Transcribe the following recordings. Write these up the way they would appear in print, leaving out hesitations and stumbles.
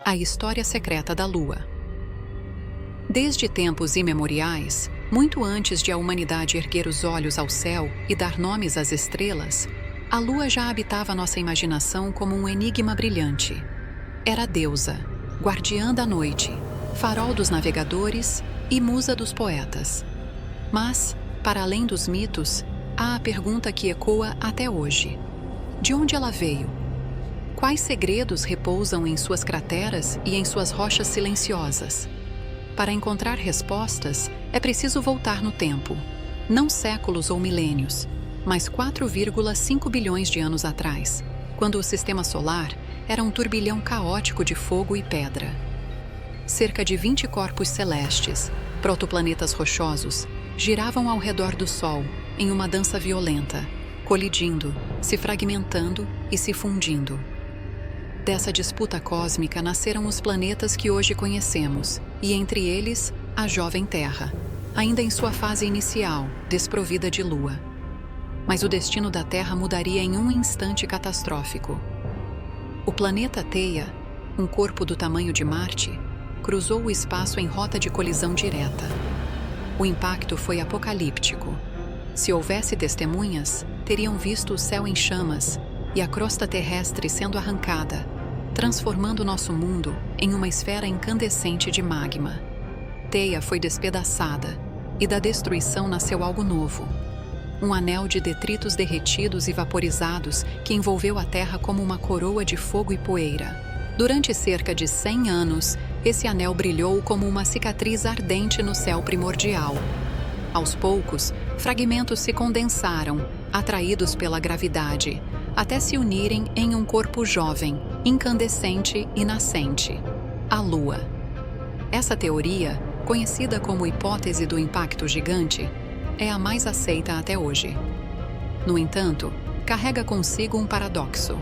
A história secreta da Lua. Desde tempos imemoriais, muito antes de a humanidade erguer os olhos ao céu e dar nomes às estrelas, a Lua já habitava nossa imaginação como um enigma brilhante. Era deusa, guardiã da noite, farol dos navegadores e musa dos poetas. Mas, para além dos mitos, há a pergunta que ecoa até hoje: de onde ela veio? Quais segredos repousam em suas crateras e em suas rochas silenciosas? Para encontrar respostas, é preciso voltar no tempo, não séculos ou milênios, mas 4,5 bilhões de anos atrás, quando o Sistema Solar era um turbilhão caótico de fogo e pedra. Cerca de 20 corpos celestes, protoplanetas rochosos, giravam ao redor do Sol em uma dança violenta, colidindo, se fragmentando e se fundindo. Dessa disputa cósmica nasceram os planetas que hoje conhecemos, e entre eles, a jovem Terra, ainda em sua fase inicial, desprovida de lua. Mas o destino da Terra mudaria em um instante catastrófico. O planeta Theia, um corpo do tamanho de Marte, cruzou o espaço em rota de colisão direta. O impacto foi apocalíptico. Se houvesse testemunhas, teriam visto o céu em chamas e a crosta terrestre sendo arrancada, transformando nosso mundo em uma esfera incandescente de magma. Theia foi despedaçada, e da destruição nasceu algo novo. Um anel de detritos derretidos e vaporizados que envolveu a Terra como uma coroa de fogo e poeira. Durante cerca de 100 anos, esse anel brilhou como uma cicatriz ardente no céu primordial. Aos poucos, fragmentos se condensaram, atraídos pela gravidade, até se unirem em um corpo jovem, incandescente e nascente: a Lua. Essa teoria, conhecida como hipótese do impacto gigante, é a mais aceita até hoje. No entanto, carrega consigo um paradoxo.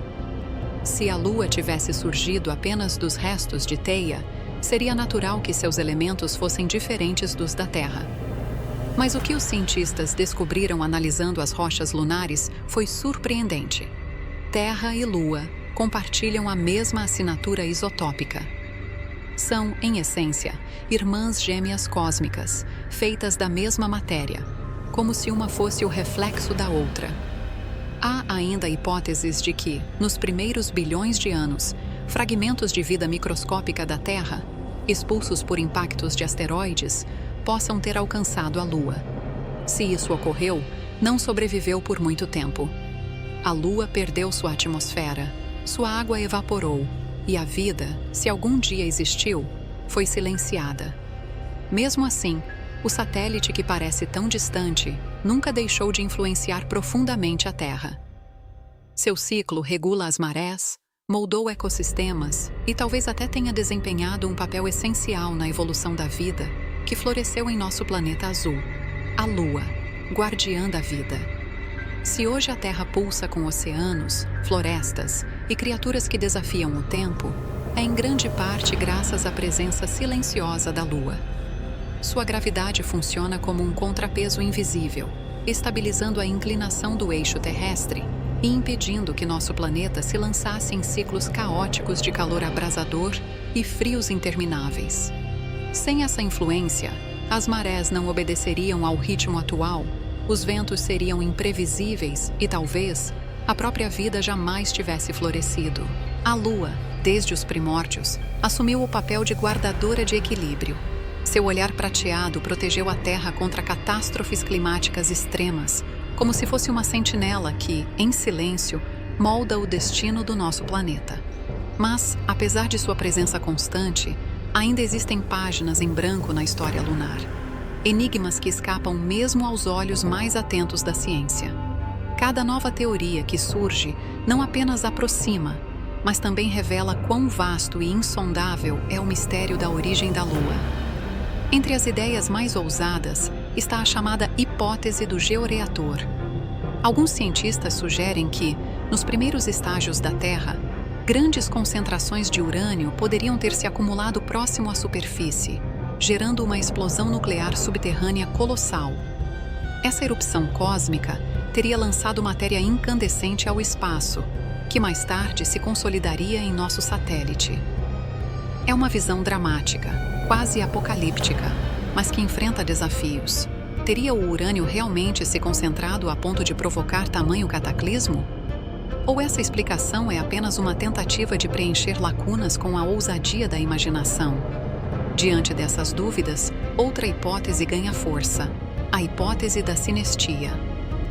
Se a Lua tivesse surgido apenas dos restos de Theia, seria natural que seus elementos fossem diferentes dos da Terra. Mas o que os cientistas descobriram analisando as rochas lunares foi surpreendente. Terra e Lua compartilham a mesma assinatura isotópica. São, em essência, irmãs gêmeas cósmicas, feitas da mesma matéria, como se uma fosse o reflexo da outra. Há ainda hipóteses de que, nos primeiros bilhões de anos, fragmentos de vida microscópica da Terra, expulsos por impactos de asteroides, possam ter alcançado a Lua. Se isso ocorreu, não sobreviveu por muito tempo. A Lua perdeu sua atmosfera, sua água evaporou, e a vida, se algum dia existiu, foi silenciada. Mesmo assim, o satélite que parece tão distante nunca deixou de influenciar profundamente a Terra. Seu ciclo regula as marés, moldou ecossistemas e talvez até tenha desempenhado um papel essencial na evolução da vida que floresceu em nosso planeta azul, a Lua, guardiã da vida. Se hoje a Terra pulsa com oceanos, florestas e criaturas que desafiam o tempo, é em grande parte graças à presença silenciosa da Lua. Sua gravidade funciona como um contrapeso invisível, estabilizando a inclinação do eixo terrestre e impedindo que nosso planeta se lançasse em ciclos caóticos de calor abrasador e frios intermináveis. Sem essa influência, as marés não obedeceriam ao ritmo atual, os ventos seriam imprevisíveis e, talvez, a própria vida jamais tivesse florescido. A Lua, desde os primórdios, assumiu o papel de guardadora de equilíbrio. Seu olhar prateado protegeu a Terra contra catástrofes climáticas extremas, como se fosse uma sentinela que, em silêncio, molda o destino do nosso planeta. Mas, apesar de sua presença constante, ainda existem páginas em branco na história lunar. Enigmas que escapam mesmo aos olhos mais atentos da ciência. Cada nova teoria que surge não apenas aproxima, mas também revela quão vasto e insondável é o mistério da origem da Lua. Entre as ideias mais ousadas está a chamada hipótese do georeator. Alguns cientistas sugerem que, nos primeiros estágios da Terra, grandes concentrações de urânio poderiam ter se acumulado próximo à superfície, gerando uma explosão nuclear subterrânea colossal. Essa erupção cósmica teria lançado matéria incandescente ao espaço, que mais tarde se consolidaria em nosso satélite. É uma visão dramática, quase apocalíptica, mas que enfrenta desafios. Teria o urânio realmente se concentrado a ponto de provocar tamanho cataclismo? Ou essa explicação é apenas uma tentativa de preencher lacunas com a ousadia da imaginação? Diante dessas dúvidas, outra hipótese ganha força: a hipótese da sinestia.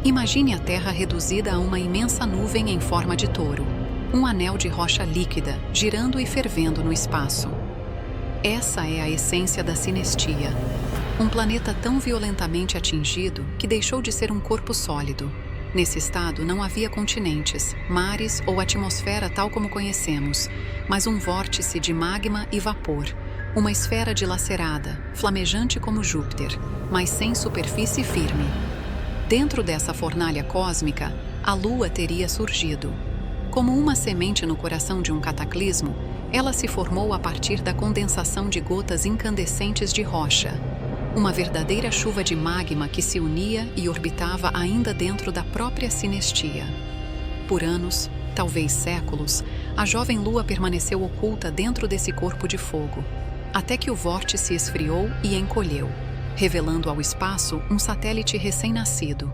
Imagine a Terra reduzida a uma imensa nuvem em forma de touro, um anel de rocha líquida, girando e fervendo no espaço. Essa é a essência da sinestia. Um planeta tão violentamente atingido que deixou de ser um corpo sólido. Nesse estado não havia continentes, mares ou atmosfera tal como conhecemos, mas um vórtice de magma e vapor, uma esfera dilacerada, flamejante como Júpiter, mas sem superfície firme. Dentro dessa fornalha cósmica, a Lua teria surgido. Como uma semente no coração de um cataclismo, ela se formou a partir da condensação de gotas incandescentes de rocha. Uma verdadeira chuva de magma que se unia e orbitava ainda dentro da própria sinestia. Por anos, talvez séculos, a jovem Lua permaneceu oculta dentro desse corpo de fogo, até que o vórtice esfriou e encolheu, revelando ao espaço um satélite recém-nascido.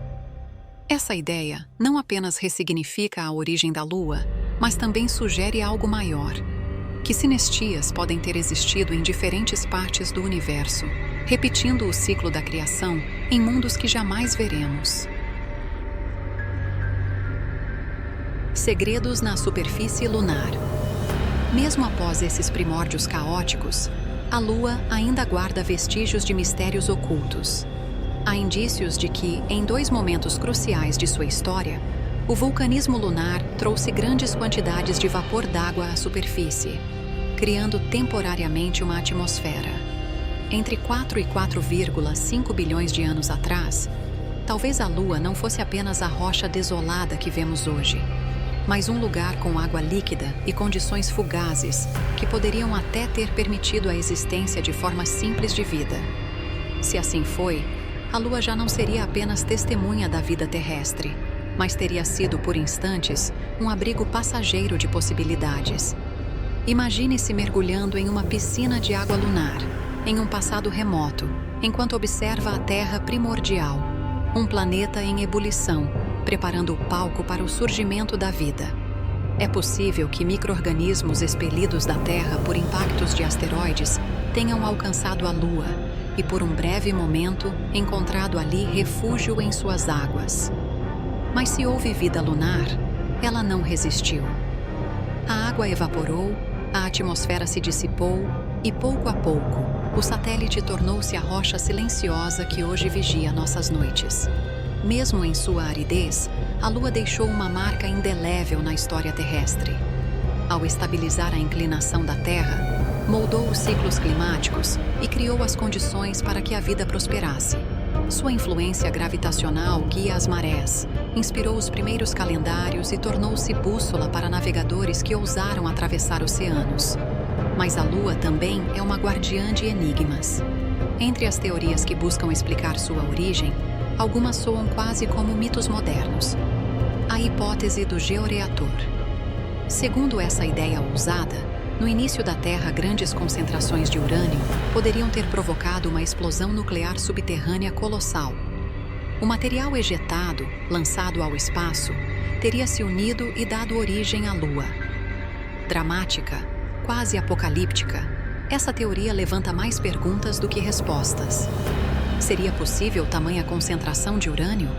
Essa ideia não apenas ressignifica a origem da Lua, mas também sugere algo maior: que sinestias podem ter existido em diferentes partes do universo, repetindo o ciclo da criação em mundos que jamais veremos. Segredos na superfície lunar. Mesmo após esses primórdios caóticos, a Lua ainda guarda vestígios de mistérios ocultos. Há indícios de que, em dois momentos cruciais de sua história, o vulcanismo lunar trouxe grandes quantidades de vapor d'água à superfície, criando temporariamente uma atmosfera. Entre 4 e 4,5 bilhões de anos atrás, talvez a Lua não fosse apenas a rocha desolada que vemos hoje, mas um lugar com água líquida e condições fugazes que poderiam até ter permitido a existência de formas simples de vida. Se assim foi, a Lua já não seria apenas testemunha da vida terrestre, mas teria sido, por instantes, um abrigo passageiro de possibilidades. Imagine-se mergulhando em uma piscina de água lunar, em um passado remoto, enquanto observa a Terra primordial, um planeta em ebulição, preparando o palco para o surgimento da vida. É possível que micro-organismos expelidos da Terra por impactos de asteroides tenham alcançado a Lua e, por um breve momento, encontrado ali refúgio em suas águas. Mas se houve vida lunar, ela não resistiu. A água evaporou, a atmosfera se dissipou e, pouco a pouco, o satélite tornou-se a rocha silenciosa que hoje vigia nossas noites. Mesmo em sua aridez, a Lua deixou uma marca indelével na história terrestre. Ao estabilizar a inclinação da Terra, moldou os ciclos climáticos e criou as condições para que a vida prosperasse. Sua influência gravitacional guia as marés, inspirou os primeiros calendários e tornou-se bússola para navegadores que ousaram atravessar oceanos. Mas a Lua também é uma guardiã de enigmas. Entre as teorias que buscam explicar sua origem, algumas soam quase como mitos modernos. A hipótese do georeator. Segundo essa ideia ousada, no início da Terra, grandes concentrações de urânio poderiam ter provocado uma explosão nuclear subterrânea colossal. O material ejetado, lançado ao espaço, teria se unido e dado origem à Lua. Dramática, quase apocalíptica, essa teoria levanta mais perguntas do que respostas. Seria possível tamanha concentração de urânio?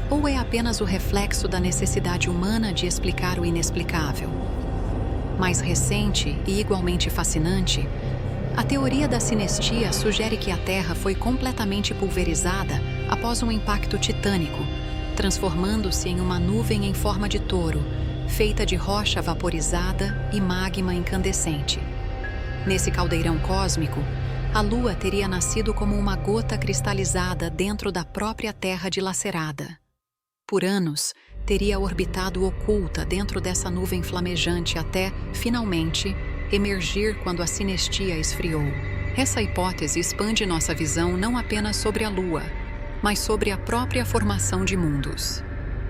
Ou é apenas o reflexo da necessidade humana de explicar o inexplicável? Mais recente e igualmente fascinante, a teoria da sinestia sugere que a Terra foi completamente pulverizada após um impacto titânico, transformando-se em uma nuvem em forma de touro, feita de rocha vaporizada e magma incandescente. Nesse caldeirão cósmico, a Lua teria nascido como uma gota cristalizada dentro da própria Terra dilacerada. Por anos, teria orbitado oculta dentro dessa nuvem flamejante até, finalmente, emergir quando a sinestia esfriou. Essa hipótese expande nossa visão não apenas sobre a Lua, mas sobre a própria formação de mundos.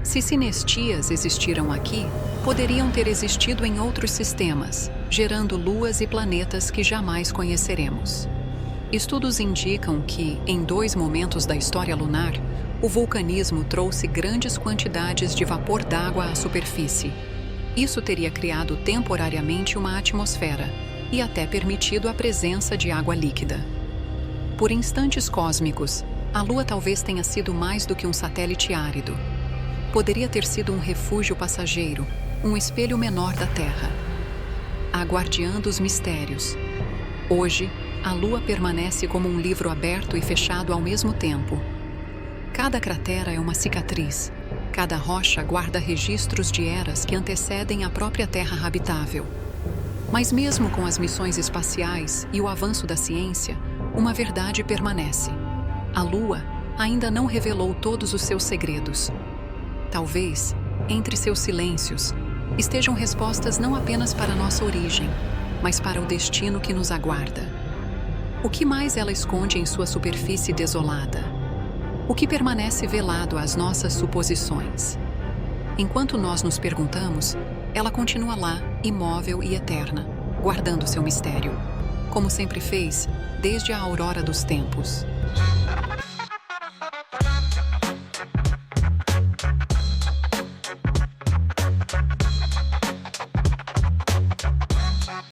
Se sinestias existiram aqui, poderiam ter existido em outros sistemas, gerando luas e planetas que jamais conheceremos. Estudos indicam que, em 2 momentos da história lunar, o vulcanismo trouxe grandes quantidades de vapor d'água à superfície. Isso teria criado temporariamente uma atmosfera e até permitido a presença de água líquida. Por instantes cósmicos, a Lua talvez tenha sido mais do que um satélite árido. Poderia ter sido um refúgio passageiro, um espelho menor da Terra. A guardiã dos mistérios. Hoje, a Lua permanece como um livro aberto e fechado ao mesmo tempo. Cada cratera é uma cicatriz. Cada rocha guarda registros de eras que antecedem a própria Terra habitável. Mas mesmo com as missões espaciais e o avanço da ciência, uma verdade permanece. A Lua ainda não revelou todos os seus segredos. Talvez, entre seus silêncios, estejam respostas não apenas para nossa origem, mas para o destino que nos aguarda. O que mais ela esconde em sua superfície desolada? O que permanece velado às nossas suposições? Enquanto nós nos perguntamos, ela continua lá, imóvel e eterna, guardando seu mistério, como sempre fez desde a aurora dos tempos.